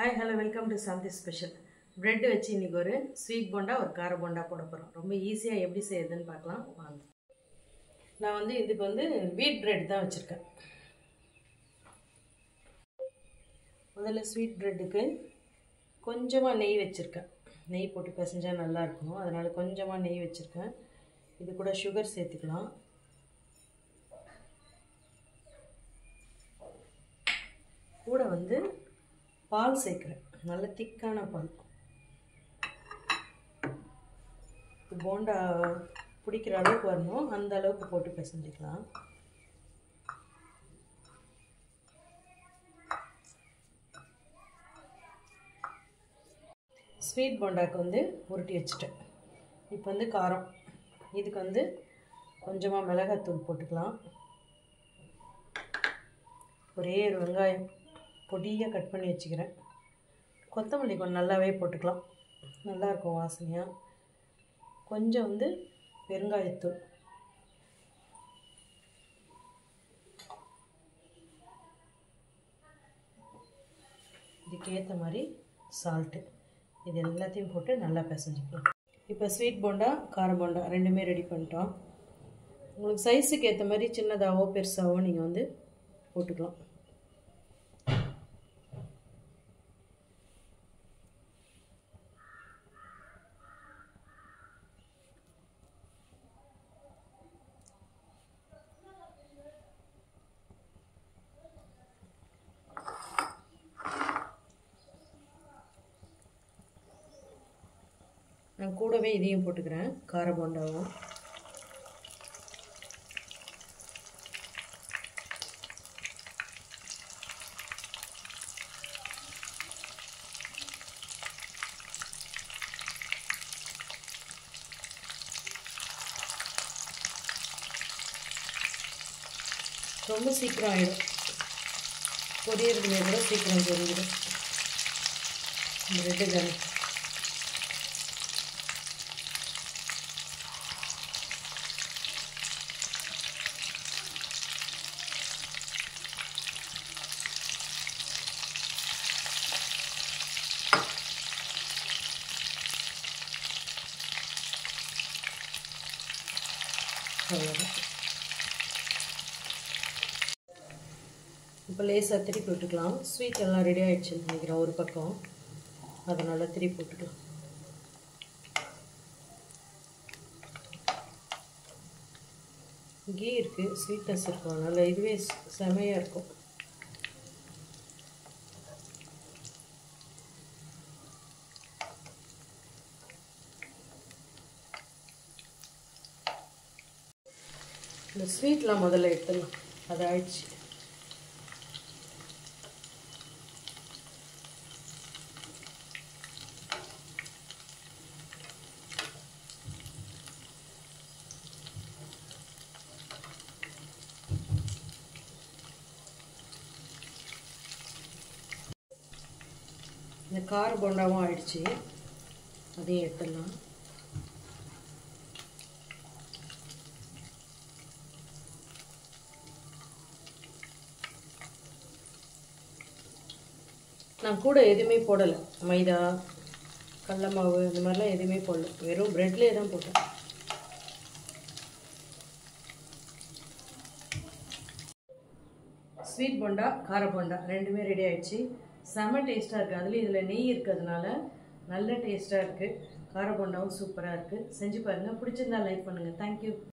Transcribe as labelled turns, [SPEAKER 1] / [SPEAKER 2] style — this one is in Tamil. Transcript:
[SPEAKER 1] Hi hello welcome to Shanthi special. Bread வச்சு இன்றைக்கி ஒரு ஸ்வீட் போண்டா ஒரு கார போண்டா போட போகிறோம். ரொம்ப ஈஸியாக எப்படி செய்யுதுன்னு பார்க்கலாம் வாங்க. நான் இதுக்கு வீட் பிரெட் தான் வச்சுருக்கேன். முதல்ல ஸ்வீட் பிரெட்டுக்கு கொஞ்சமாக நெய் வச்சுருக்கேன். நெய் போட்டு பிசைஞ்சால் நல்லா இருக்கணும், அதனால் கொஞ்சமாக நெய் வச்சுருக்கேன். இது கூட சுகர் சேர்த்துக்கலாம். கூட பால் சேர்க்குறேன், நல்ல திக்கான பால். போண்டா பிடிக்கிற அளவுக்கு வரணும், அந்த அளவுக்கு போட்டு பிசைஞ்சிக்கலாம். ஸ்வீட் போண்டாக்கு உருட்டி வச்சுட்டேன். இப்போ காரம், இதுக்கு கொஞ்சமாக மிளகாத்தூள் போட்டுக்கலாம். ஒரே ஒரு வெங்காயம் பொடியாக கட் பண்ணி வச்சுக்கிறேன். கொத்தமல்லி கொஞ்சம் நல்லாவே போட்டுக்கலாம், நல்லாயிருக்கும் வாசனையாக. கொஞ்சம் பெருங்காயத்தூள், இதுக்கேற்ற மாதிரி சால்ட்டு, இது எல்லாத்தையும் போட்டு நல்லா பிசைஞ்சிக்கலாம். இப்போ ஸ்வீட் போண்டா கார போண்டா ரெண்டுமே ரெடி பண்ணிட்டோம். உங்களுக்கு சைஸுக்கு ஏற்ற மாதிரி சின்னதாகவோ பெருசாகவோ நீங்கள் போட்டுக்கலாம். நான் கூடவே இதையும் போட்டுக்கிறேன், கார போண்டாவும். ரொம்ப சீக்கிரம் ஆகிடும், பொரியறதுலேயே கூட சீக்கிரம் பொரிஞ்சிடும். பிரெட்டு தானே. இப்போ லேசாக திருப்பி விட்டுக்கலாம். ஸ்வீட் எல்லாம் ரெடி ஆகிடுச்சுன்னு நினைக்கிறேன் ஒரு பக்கம், அதனால் திருப்பி விட்டுக்கலாம். கீ இருக்குது, ஸ்வீட்னஸ் இருக்கும், அதனால் இதுவே செமையாக இருக்கும். இந்த ஸ்வீட்லாம் முதல்ல எடுத்துடலாம், அது ஆயிடுச்சு. இந்த கார போண்டாவும் ஆயிடுச்சு, அதையும் எடுத்துடலாம். நான் கூட எதுவுமே போடலை, மைதா கடல மாவு இந்த மாதிரிலாம் எதுவுமே போடல, வெறும் ப்ரெட்லேயே தான் போட்டேன். ஸ்வீட் போண்டா கார போண்டா ரெண்டுமே ரெடி ஆகிடுச்சு. செம்ம டேஸ்ட்டாக இருக்குது. அதுலேயும் இதில் நெய் இருக்கிறதுனால நல்ல டேஸ்ட்டாக இருக்குது. கார போண்டாவும் சூப்பராக இருக்குது. செஞ்சு பாருங்கள், பிடிச்சிருந்தா லைக் பண்ணுங்கள். தேங்க்யூ.